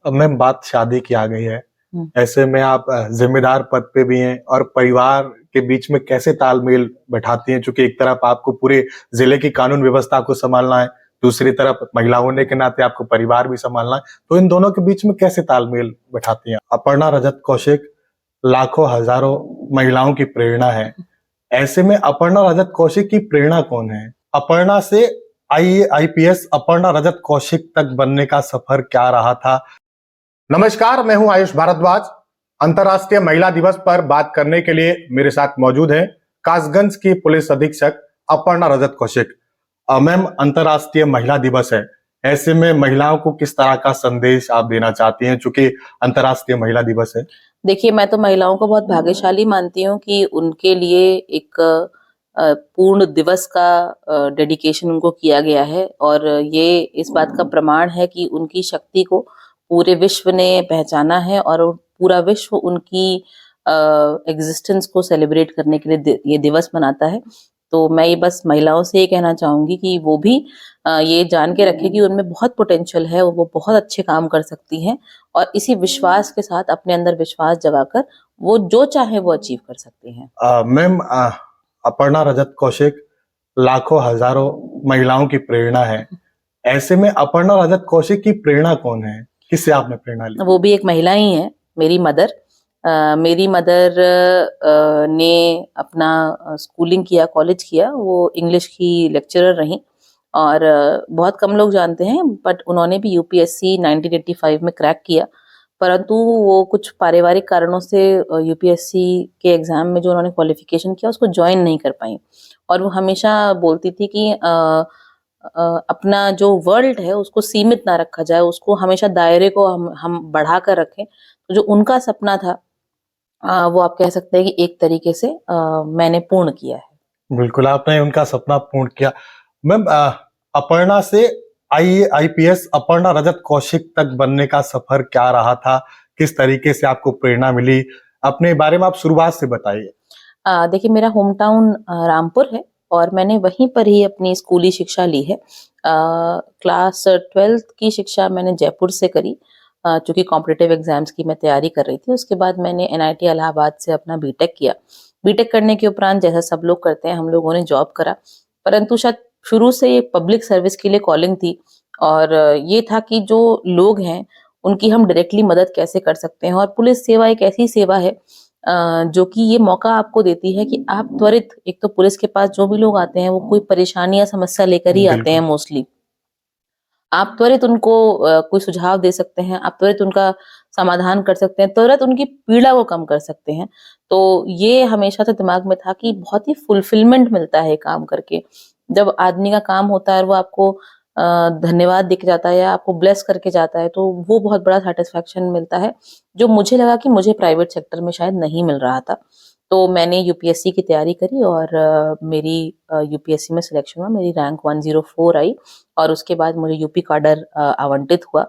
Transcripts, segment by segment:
Ma'am बात शादी की आ गई है। हुँ। ऐसे में आप ज़िम्मेदार पद पे भी हैं और परिवार के बीच में कैसे तालमेल बैठाती हैं? चूँकि एक तरफ आपको पूरे ज़िले की कानून व्यवस्था को सँभालना है, दूसरी तरफ महिला होने के नाते आपको परिवार भी सँभालना है, तो इन दोनों के बीच में कैसे तालमेल बैठाती हैं? अपर्णा रजत कौशिक लाखों हज़ारों महिलाओं की प्रेरणा है। ऐसे में अपर्णा रजत कौशिक की प्रेरणा कौन है? अपर्णा से आईएआईपीएस अपर्णा रजत कौशिक तक बनने का सफ़र क्या रहा था? नमस्कार, मैं हूं आयुष भारद्वाज। अंतर्राष्ट्रीय महिला दिवस पर बात करने के लिए मेरे साथ मौजूद हैं कासगंज की पुलिस अधीक्षक अपर्णा रजत कौशिक। मैम, अंतर्राष्ट्रीय महिला दिवस है, ऐसे में महिलाओं को किस तरह का संदेश आप देना चाहती हैं चूंकि अंतर्राष्ट्रीय महिला दिवस है? देखिए, मैं तो महिलाओं को बहुत भाग्यशाली मानती हूँ कि उनके लिए एक पूर्ण दिवस का डेडिकेशन उनको किया गया है और ये इस बात का प्रमाण है कि उनकी शक्ति को पूरे विश्व ने पहचाना है और पूरा विश्व उनकी एग्जिस्टेंस को सेलिब्रेट करने के लिए ये दिवस मनाता है। तो मैं ये बस महिलाओं से ये कहना चाहूँगी कि वो भी ये जान के रखें कि उनमें बहुत पोटेंशियल है, वो बहुत अच्छे काम कर सकती हैं और इसी विश्वास के साथ अपने अंदर विश्वास जगाकर वो जो चाहे वो अचीव कर सकती हैं। मैम, अपर्णा रजत कौशिक लाखों हजारों महिलाओं की प्रेरणा है। ऐसे में अपर्णा रजत कौशिक की प्रेरणा कौन है? किससे आपने प्रेरणा ली? वो भी एक महिला ही है, मेरी मदर। मेरी मदर ने अपना स्कूलिंग किया, कॉलेज किया, वो इंग्लिश की लेक्चरर रहीं और बहुत कम लोग जानते हैं बट उन्होंने भी यूपीएससी 1985 में क्रैक किया, परंतु वो कुछ पारिवारिक कारणों से यूपीएससी के एग्ज़ाम में जो उन्होंने क्वालिफ़िकेशन किया उसको जॉइन नहीं कर पाईं और वो हमेशा बोलती थी कि अपना जो वर्ल्ड है उसको सीमित ना रखा जाए, उसको हमेशा दायरे को हम बढ़ा कर रखें। तो जो उनका सपना था वो आप कह सकते हैं कि एक तरीके से मैंने पूर्ण किया है। बिल्कुल, आपने उनका सपना पूर्ण किया। मैम, अपर्णा से आईएआईपीएस अपर्णा रजत कौशिक तक बनने का सफर क्या रहा था? किस तरीके से आपको प्रेरणा मिली? अपने बारे में आप शुरुआत से बताइए। देखिए, मेरा होम टाउन रामपुर है और मैंने वहीं पर ही अपनी स्कूली शिक्षा ली है। क्लास 12th की शिक्षा मैंने जयपुर से करी, चूँकि कॉम्पिटिटिव एग्ज़ाम्स की मैं तैयारी कर रही थी। उसके बाद मैंने एनआईटी इलाहाबाद से अपना बीटेक किया। बीटेक करने के उपरांत जैसा सब लोग करते हैं, हम लोगों ने जॉब करा, परंतु शायद शुरू से ये पब्लिक सर्विस के लिए कॉलिंग थी और ये था कि जो लोग हैं, उनकी हम डायरेक्टली मदद कैसे कर सकते हैं और पुलिस सेवा एक ऐसी सेवा है जो कि ये मौका आपको देती है कि आप त्वरित, एक तो पुलिस के पास जो भी लोग आते हैं वो कोई परेशानी या समस्या लेकर ही आते हैं बिल्कुल। मोस्टली। आप त्वरित उनको कोई सुझाव दे सकते हैं, आप त्वरित उनका समाधान कर सकते हैं, त्वरित उनकी पीड़ा को कम कर सकते हैं। तो ये हमेशा से दिमाग में था कि बहुत ही फुलफिलमेंट मिलता है काम करके। जब आदमी का काम होता है और वो आपको धन्यवाद देके जाता है या आपको ब्लेस करके जाता है, तो वो बहुत बड़ा सैटिस्फैक्शन मिलता है, जो मुझे लगा कि मुझे प्राइवेट सेक्टर में शायद नहीं मिल रहा था। तो मैंने यूपीएससी की तैयारी करी और मेरी यूपीएससी में सिलेक्शन हुआ, मेरी रैंक 104 आई और उसके बाद मुझे यूपी कैडर आवंटित हुआ।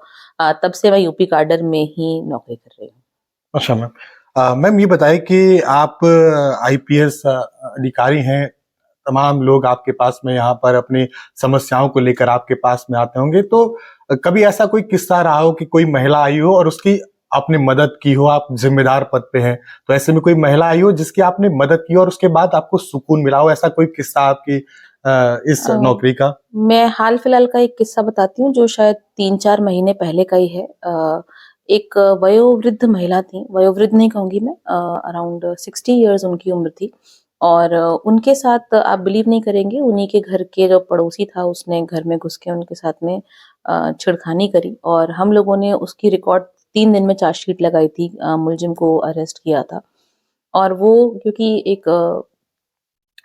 तब से मैं यूपी कैडर में ही नौकरी कर रही हूँ। अच्छा मैम। मैम, ये बताइए कि आप आईपीएस अधिकारी हैं, तमाम लोग आपके पास में यहाँ पर अपनी समस्याओं को लेकर आपके पास में आते होंगे, तो कभी ऐसा कोई किस्सा रहा हो कि कोई महिला आई हो और उसकी आपने मदद की हो, आप ज़िम्मेदार पद पे हैं, तो ऐसे में कोई महिला आई हो जिसकी आपने मदद की और उसके बाद आपको सुकून मिला हो, ऐसा कोई किस्सा आपकी इस अ, नौकरी का? मैं हाल-फिलहाल का एक किस्सा बताती हूँ जो शायद 3-4 महीने पहले का ही है। एक वयोवृद्ध महिला थीं, वयोवृद्ध नहीं कहूँगी मैं, अराउंड 60 इयर्स उनकी उम्र थी और उनके साथ आप बिलीव नहीं करेंगे, उन्हीं के घर के जो पड़ोसी था उसने घर में घुस के उनके साथ में छेड़खानी करी और हम लोगों ने उसकी रिकॉर्ड 3 दिन में चार्जशीट लगाई थी, मुलजिम को अरेस्ट किया था और वो क्योंकि एक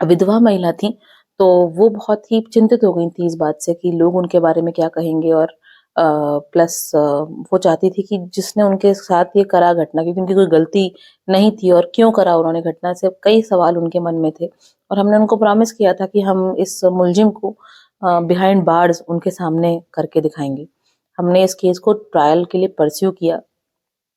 विधवा महिला थीं, तो वो बहुत ही चिंतित हो गई थीं इस बात से कि लोग उनके बारे में क्या कहेंगे और प्लस वो चाहती थी कि जिसने उनके साथ ये करा घटना, क्योंकि उनकी कोई गलती नहीं थी और क्यों करा उन्होंने घटना, से कई सवाल उनके मन में थे और हमने उनको प्रॉमिस किया था कि हम इस मुलजिम को बिहाइंड बार्स उनके सामने करके दिखाएँगे। हमने इस केस को ट्रायल के लिए परस्यू किया।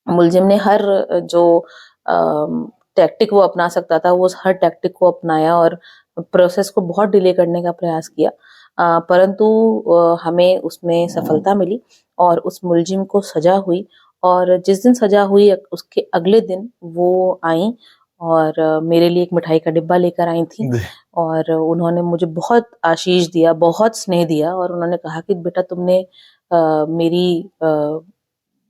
मुलजिम ने हर जो टैक्टिक वो अपना सकता था, वो हर टैक्टिक को अपनाया और प्रोसेस को बहुत डिले करने का प्रयास किया। परंतु हमें उसमें सफलता मिली और उस मुलजिम को सजा हुई। और जिस दिन सजा हुई उसके अगले दिन वो आई और मेरे लिए एक मिठाई का डिब्बा लेकर आई थी जी। और उन्होंने मुझे बहुत आशीष दिया, बहुत स्नेह दिया और उन्होंने कहा कि बेटा तुमने मेरी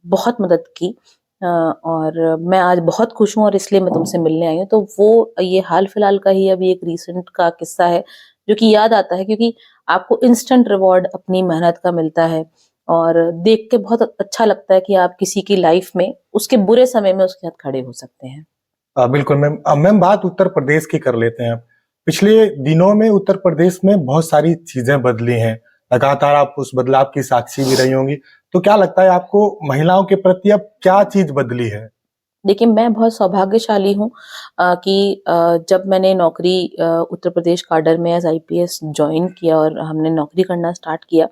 बहुत मदद की और मैं आज बहुत खुश हूँ और इसलिए मैं तुमसे मिलने आई हूँ। तो वो ये हाल-फिलहाल का ही अभी एक रिसेंट का किस्सा है, जो कि याद आता है क्योंकि आपको इंस्टेंट रिवॉर्ड अपनी मेहनत का मिलता है और देख के बहुत अच्छा लगता है कि आप किसी की लाइफ में उसके बुरे समय में उसके साथ खड़े हो सकते हैं। बिल्कुल मैम। मैम बात उत्तर प्रदेश की कर लेते हैं। पिछले दिनों में उत्तर प्रदेश में बहुत सारी चीजें बदली हैं। लगातार आप उस बदलाव की साक्षी भी रही होंगी। तो क्या लगता है आपको महिलाओं के प्रति अब क्या चीज बदली है? देखिए, मैं बहुत सौभाग्यशाली हूँ कि जब मैंने नौकरी उत्तर प्रदेश काडर में एज़ आईपीएस जॉइन किया और हमने नौकरी करना स्टार्ट किया,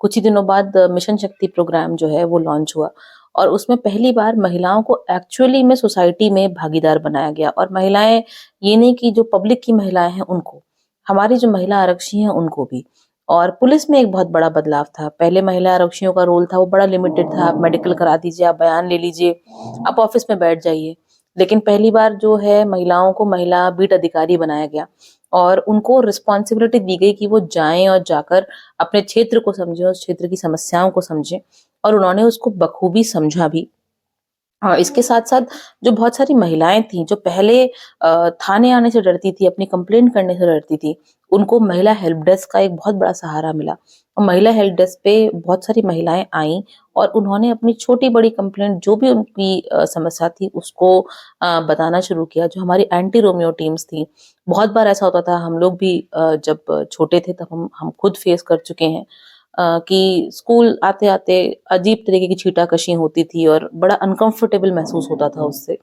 कुछ ही दिनों बाद मिशन शक्ति प्रोग्राम जो है वो लॉन्च हुआ और उसमें पहली बार महिलाओं को एक्चुअली में सोसाइटी में भागीदार बनाया गया और महिलाएँ ये नहीं कि जो पब्लिक की महिलाएँ हैं उनको, हमारी जो महिला आरक्षी हैं उनको भी। और पुलिस में एक बहुत बड़ा बदलाव था। पहले महिला आरक्षियों का रोल था वो बड़ा लिमिटेड था, आप मेडिकल करा दीजिए, आप बयान ले लीजिए, आप ऑफिस में बैठ जाइए। लेकिन पहली बार जो है महिलाओं को महिला बीट अधिकारी बनाया गया और उनको रिस्पॉन्सिबिलिटी दी गई कि वो जाएँ और जाकर अपने क्षेत्र को समझें, उस क्षेत्र की समस्याओं को समझें और उन्होंने उसको बखूबी समझा भी। हाँ, इसके साथ-साथ जो बहुत सारी महिलाएँ थीं, जो पहले थाने आने से डरती थी, अपनी कंप्लेंट करने से डरती थी, उनको महिला हेल्प डेस्क का एक बहुत बड़ा सहारा मिला और महिला हेल्प डेस्क पे बहुत सारी महिलाएँ आईं और उन्होंने अपनी छोटी-बड़ी कंप्लेंट जो भी उनकी समस्या थी, उसको बताना शुरू किया। जो हमारी एंटी रोमियो टीम्स थी, बहुत बार ऐसा होता था, हम लोग भी जब छोटे थे तब हम खुद फेस कर चुके हैं कि स्कूल आते-आते अजीब तरीके की छींटाकशी होती थी और बड़ा अनकंफर्टेबल महसूस होता था उससे।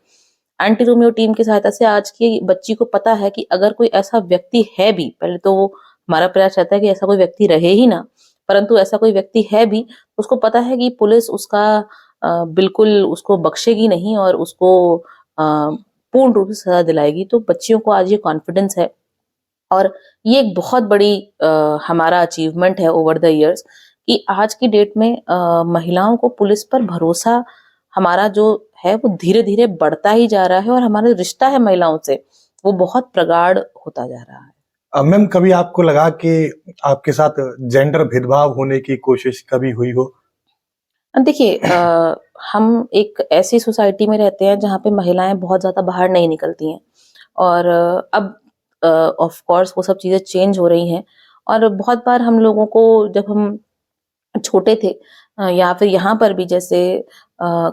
एंटी रोमियो टीम की सहायता से आज की बच्ची को पता है कि अगर कोई ऐसा व्यक्ति है भी, पहले तो वो हमारा प्रयास रहता है कि ऐसा कोई व्यक्ति रहे ही ना, परंतु ऐसा कोई व्यक्ति है भी, उसको पता है कि पुलिस उसका बिल्कुल उसको बख्शेगी नहीं और उसको पूर्ण रूप से सज़ा दिलाएगी। तो बच्चियों को आज ये कॉन्फिडेंस है और ये एक बहुत बड़ी हमारा अचीवमेंट है ओवर द इयर्स कि आज की डेट में महिलाओं को पुलिस पर भरोसा हमारा जो है वो धीरे-धीरे बढ़ता ही जा रहा है और हमारा रिश्ता है महिलाओं से वो बहुत प्रगाढ़ होता जा रहा है। मैम कभी आपको लगा कि आपके साथ जेंडर भेदभाव होने की कोशिश कभी हुई हो? देखिए हम एक ऐसी सोसाइटी में रहते हैं जहाँ पे महिलाएं बहुत ज़्यादा बाहर नहीं निकलती हैं और अब ऑफ कोर्स वो सब चीज़ें चेंज हो रही हैं और बहुत बार हम लोगों को जब हम छोटे थे या फिर यहाँ पर भी जैसे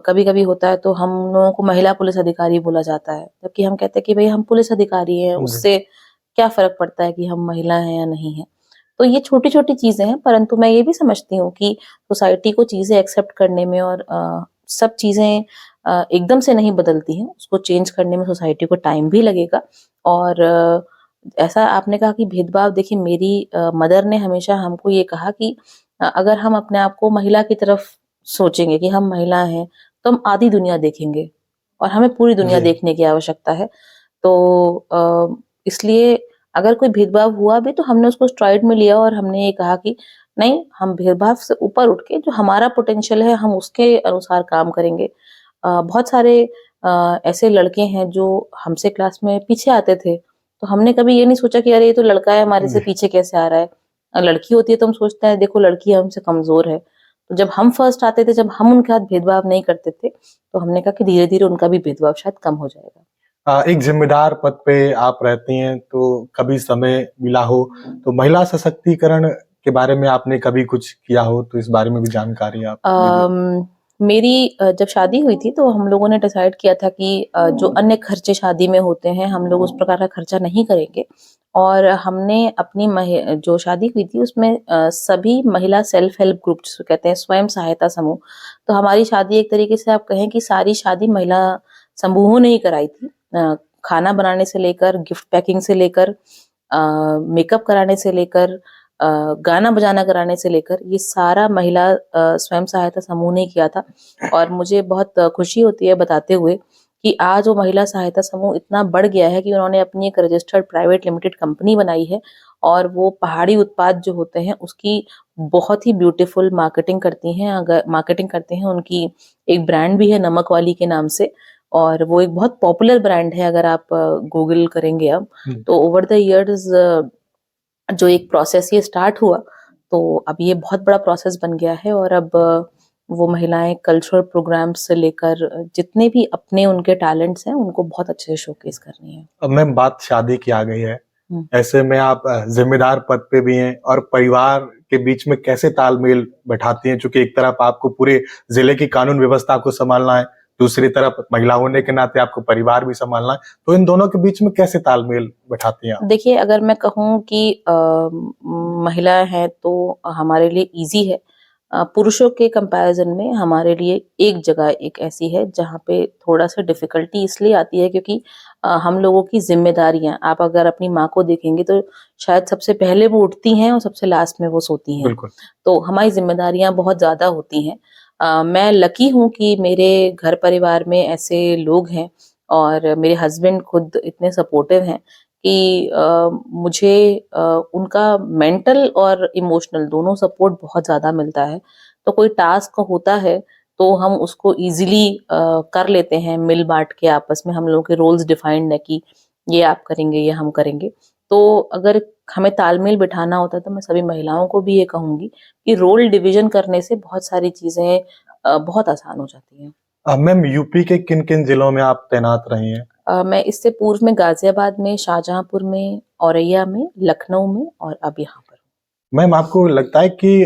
कभी-कभी होता है तो हम लोगों को महिला पुलिस अधिकारी बोला जाता है जबकि हम कहते हैं कि भाई हम पुलिस अधिकारी हैं जी। उससे क्या फ़र्क पड़ता है कि हम महिला हैं या नहीं हैं। तो ये छोटी-छोटी चीज़ें हैं परंतु मैं ये भी समझती हूँ कि सोसाइटी को चीज़ें एक्सेप्ट करने में और सब चीज़ें एकदम से नहीं बदलती हैं, उसको चेंज करने में सोसाइटी को टाइम भी लगेगा और ऐसा आपने कहा कि भेदभाव देखिए मेरी मदर ने हमेशा हमको ये कहा कि अगर हम अपने आप को महिला की तरफ सोचेंगे कि हम महिला हैं, तो हम आधी दुनिया देखेंगे और हमें पूरी दुनिया जी। देखने की आवश्यकता है। तो इसलिए अगर कोई भेदभाव हुआ भी तो हमने उसको स्ट्राइड में लिया और हमने ये कहा कि नहीं, हम भेदभाव से ऊपर उठ के जो हमारा पोटेंशियल है हम उसके अनुसार काम करेंगे। बहुत सारे ऐसे लड़के हैं जो हमसे क्लास में पीछे आते थे, तो हमने कभी ये नहीं सोचा कि अरे ये तो लड़का है हमारे से जी। पीछे कैसे आ रहा है। लड़की होती है तो हम सोचते हैं देखो लड़की हमसे कमज़ोर है। तो जब हम फर्स्ट आते थे, जब हम उनके साथ भेदभाव नहीं करते थे, तो हमने कहा कि धीरे-धीरे उनका भी भेदभाव शायद कम हो जाएगा। एक ज़िम्मेदार पद पे आप रहती हैं, तो कभी समय मिला हो, तो महिला सशक्तिकरण के बारे में आपने कभी कुछ किया हो, तो इस बारे में भी जानकारी आप दीजिए? मेरी जब शादी हुई थी तो हम लोगों ने डिसाइड किया था कि जो अन्य खर्चे शादी में होते हैं, हम लोग उस प्रकार का खर्चा नहीं करेंगे और हमने अपनी जो शादी हुई थी उसमें सभी महिला सेल्फ हेल्प ग्रुप जिसको कहते हैं स्वयं सहायता समूह, तो हमारी शादी एक तरीके से आप कहें कि सारी शादी महिला समूहों ने ही कराई थी। खाना बनाने से लेकर, गिफ्ट पैकिंग से लेकर मेकअप कराने से लेकर गाना बजाना कराने से लेकर ये सारा महिला स्वयं सहायता समूह ने किया था और मुझे बहुत खुशी होती है बताते हुए कि आज वो महिला सहायता समूह इतना बढ़ गया है कि उन्होंने अपनी एक रजिस्टर्ड प्राइवेट लिमिटेड कंपनी बनाई है और वो पहाड़ी उत्पाद जो होते हैं उसकी बहुत ही ब्यूटीफुल मार्केटिंग करती हैं। अगर मार्केटिंग करते हैं, उनकी एक ब्रांड भी है नमक वाली के नाम से, और वो एक बहुत पॉपुलर ब्रांड है। अगर आप गूगल करेंगे अब, तो ओवर द इयर्स जो एक प्रोसेस ये स्टार्ट हुआ, तो अब ये बहुत बड़ा प्रोसेस बन गया है। और अब वो महिलाएं कल्चरल प्रोग्राम्स से लेकर जितने भी अपने उनके टैलेंट्स हैं उनको बहुत अच्छे से शोकेस कर रही हैं। अब मैम बात शादी की आ गई है, ऐसे में आप जिम्मेदार पद पे भी हैं और परिवार के बीच में कैसे तालमेल बैठाती हैं, क्योंकि एक तरफ आपको पूरे जिले की कानून व्यवस्था को संभालना है, दूसरी तरफ महिला होने के नाते आपको परिवार भी संभालना है, तो इन दोनों के बीच में कैसे तालमेल बैठाती हैं आप? देखिए, अगर मैं कहूँ कि महिला है तो हमारे लिए इजी है। पुरुषों के कंपैरिजन में हमारे लिए एक जगह एक ऐसी है जहाँ पे थोड़ा सा डिफिकल्टी इसलिए आती है क्योंकि हम लोगों की जिम्मेदारियां, आप अगर अपनी माँ को देखेंगे तो शायद सबसे पहले वो उठती हैं और सबसे लास्ट में वो सोती हैं। बिल्कुल। तो हमारी जिम्मेदारियां बहुत ज्यादा होती हैं। मैं लकी हूँ कि मेरे घर परिवार में ऐसे लोग हैं और मेरे हस्बैंड खुद इतने सपोर्टिव हैं कि मुझे उनका मेंटल और इमोशनल दोनों सपोर्ट बहुत ज़्यादा मिलता है। तो कोई टास्क होता है तो हम उसको इजीली कर लेते हैं मिल बांट के। आपस में हम लोगों के रोल्स डिफाइंड है कि ये आप करेंगे, ये हम करेंगे। तो अगर हमें तालमेल बिठाना होता है तो मैं सभी महिलाओं को भी ये कहूंगी कि रोल डिवीजन करने से बहुत सारी चीजें बहुत आसान हो जाती हैं। मैम यूपी के किन किन जिलों में आप तैनात रही हैं? मैं इससे पूर्व में गाजियाबाद में, शाहजहांपुर में, औरैया में, लखनऊ में और अब यहाँ पर। मैम आपको लगता है कि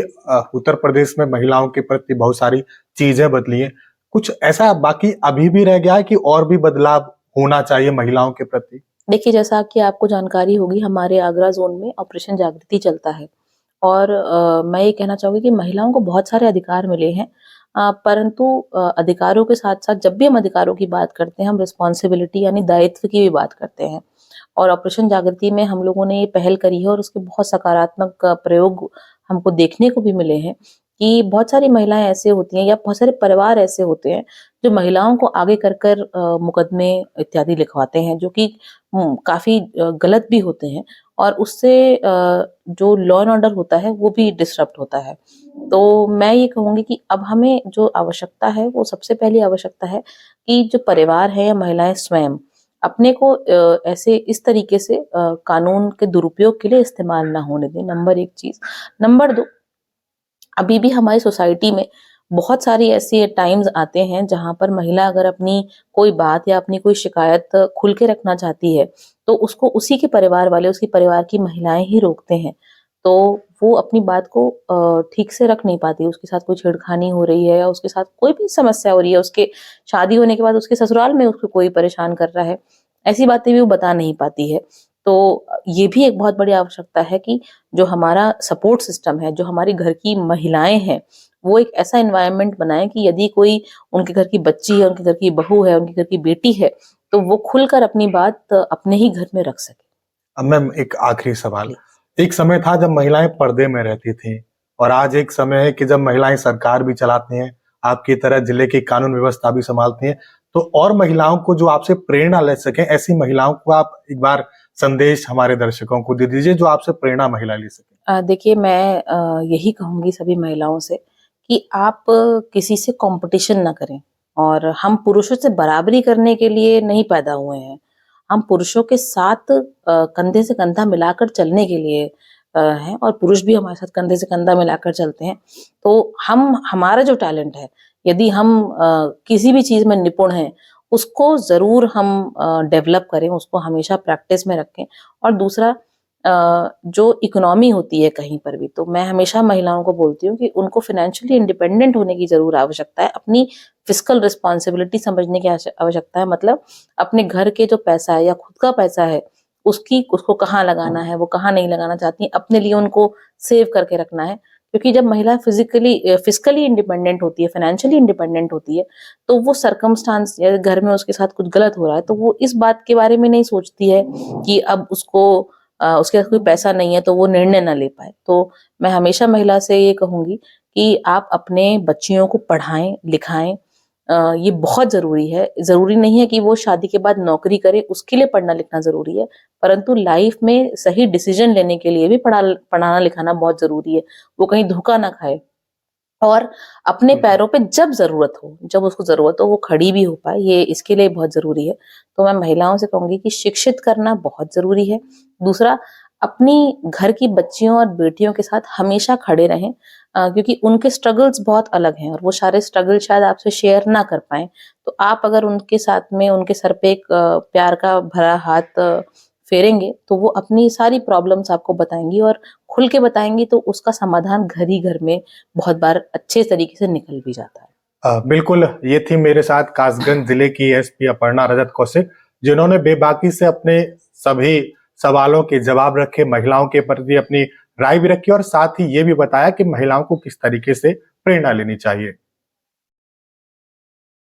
उत्तर प्रदेश में महिलाओं के प्रति बहुत सारी चीजें बदली हैं, कुछ ऐसा बाकी अभी भी रह गया है कि और भी बदलाव होना चाहिए महिलाओं के प्रति? देखिए, जैसा कि आपको जानकारी होगी, हमारे आगरा जोन में ऑपरेशन जागृति चलता है और मैं ये कहना चाहूंगी कि महिलाओं को बहुत सारे अधिकार मिले हैं। परंतु अधिकारों के साथ साथ जब भी हम अधिकारों की बात करते हैं, हम रिस्पॉन्सिबिलिटी यानी दायित्व की भी बात करते हैं। और ऑपरेशन जागृति में हम लोगों ने ये पहल करी है और उसके बहुत सकारात्मक प्रयोग हमको देखने को भी मिले हैं कि बहुत सारी महिलाएं ऐसे होती हैं या बहुत सारे परिवार ऐसे होते हैं जो महिलाओं को आगे कर कर मुकदमे इत्यादि लिखवाते हैं, जो कि काफी गलत भी होते हैं। और उससे जो लॉ एंड ऑर्डर होता है वो भी डिसरप्ट होता है। तो मैं ये कहूंगी कि अब हमें जो आवश्यकता है, वो सबसे पहली आवश्यकता है कि जो परिवार है या महिलाएं स्वयं अपने को ऐसे इस तरीके से कानून के दुरुपयोग के लिए इस्तेमाल ना होने दें। नंबर एक चीज। नंबर दो, अभी भी हमारी सोसाइटी में बहुत सारी ऐसी टाइम्स आते हैं जहां पर महिला अगर अपनी कोई बात या अपनी कोई शिकायत खुल के रखना चाहती है तो उसको उसी के परिवार वाले, उसकी परिवार की महिलाएं ही रोकते हैं। तो वो अपनी बात को ठीक से रख नहीं पाती। उसके साथ कोई छेड़खानी हो रही है या उसके साथ कोई भी समस्या हो रही है, उसके शादी होने के बाद उसके ससुराल में उसको कोई परेशान कर रहा है, ऐसी बातें भी वो बता नहीं पाती है। तो ये भी एक बहुत बड़ी आवश्यकता है कि जो हमारा सपोर्ट सिस्टम है, जो हमारी घर की महिलाएं हैं, वो एक ऐसा एनवायरनमेंट बनाए कि यदि कोई उनके घर की बच्ची है, उनके घर की बहू है, उनके घर की बेटी है, तो वो खुलकर अपनी बात अपने ही घर में रख सके। अब मैम एक आखिरी सवाल, एक समय था जब महिलाएं पर्दे में रहती थी और आज एक समय है कि जब महिलाएं सरकार भी चलाती हैं, आपकी तरह जिले की कानून व्यवस्था भी संभालती हैं, तो और महिलाओं को जो आपसे प्रेरणा ले सकें, ऐसी महिलाओं को आप एक बार संदेश हमारे दर्शकों को दे दीजिए जो आपसे प्रेरणा महिला ले सके। देखिए, मैं यही कहूंगी सभी महिलाओं से कि आप किसी से कंपटीशन ना करें। और हम पुरुषों से बराबरी करने के लिए नहीं पैदा हुए हैं, हम पुरुषों के साथ कंधे से कंधा मिलाकर चलने के लिए हैं, और पुरुष भी हमारे साथ कंधे से कंधा मिलाकर चलते हैं। तो हम, हमारा जो टैलेंट है, यदि हम किसी भी चीज में निपुण हैं, उसको जरूर हम डेवलप करें, उसको हमेशा प्रैक्टिस में रखें। और दूसरा, जो इकोनॉमी होती है कहीं पर भी, तो मैं हमेशा महिलाओं को बोलती हूँ कि उनको फाइनेंशियली इंडिपेंडेंट होने की जरूर आवश्यकता है। अपनी फिजिकल रिस्पॉन्सिबिलिटी समझने की आवश्यकता है। मतलब अपने घर के जो पैसा है या खुद का पैसा है, उसको कहाँ लगाना है, वो कहाँ नहीं लगाना चाहती, अपने लिए उनको सेव करके रखना है। क्योंकि जब महिला फिजिकली इंडिपेंडेंट होती है, फाइनेंशियली इंडिपेंडेंट होती है, तो वो सर्कमस्टांस या घर में उसके साथ कुछ गलत हो रहा है तो वो इस बात के बारे में नहीं सोचती है कि अब उसको उसके पास कोई पैसा नहीं है तो वो निर्णय ना ले पाए। तो मैं हमेशा महिला से ये कहूंगी कि आप अपने बच्चियों को पढ़ाएं, लिखाएं, ये बहुत ज़रूरी है। ज़रूरी नहीं है कि वो शादी के बाद नौकरी करे, उसके लिए पढ़ना लिखना ज़रूरी है, परंतु लाइफ में सही डिसीज़न लेने के लिए भी पढ़ाना लिखाना बहुत ज़रूरी है। वो कहीं धोखा ना खाए और अपने पैरों पे जब उसको ज़रूरत हो वो खड़ी भी हो पाए, ये इसके लिए बहुत ज़रूरी है। तो मैं महिलाओं से कहूँगी कि शिक्षित करना बहुत ज़रूरी है। दूसरा, अपनी घर की बच्चियों और बेटियों के साथ हमेशा खड़े रहें, क्योंकि उनके स्ट्रगल्स बहुत अलग हैं और वो सारे स्ट्रगल शायद आपसे शेयर ना कर पाएँ। तो आप अगर उनके साथ में उनके सर पे एक प्यार का भरा हाथ फेरेंगे, तो वो अपनी सारी प्रॉब्लम्स आपको बताएँगी और खुल के बताएँगी, तो उसका समाधान घर ही घर में बहुत बार अच्छे तरीके से निकल भी जाता है। बिल्कुल, ये थी मेरे साथ कासगंज जिले की एसपी अपर्णा रजत कौशिक, जिन्होंने बेबाकी से अपने सभी सवालों के जवाब रखे, महिलाओं के प्रति अपनी राय भी रखी और साथ ही ये भी बताया कि महिलाओं को किस तरीके से प्रेरणा लेनी चाहिए।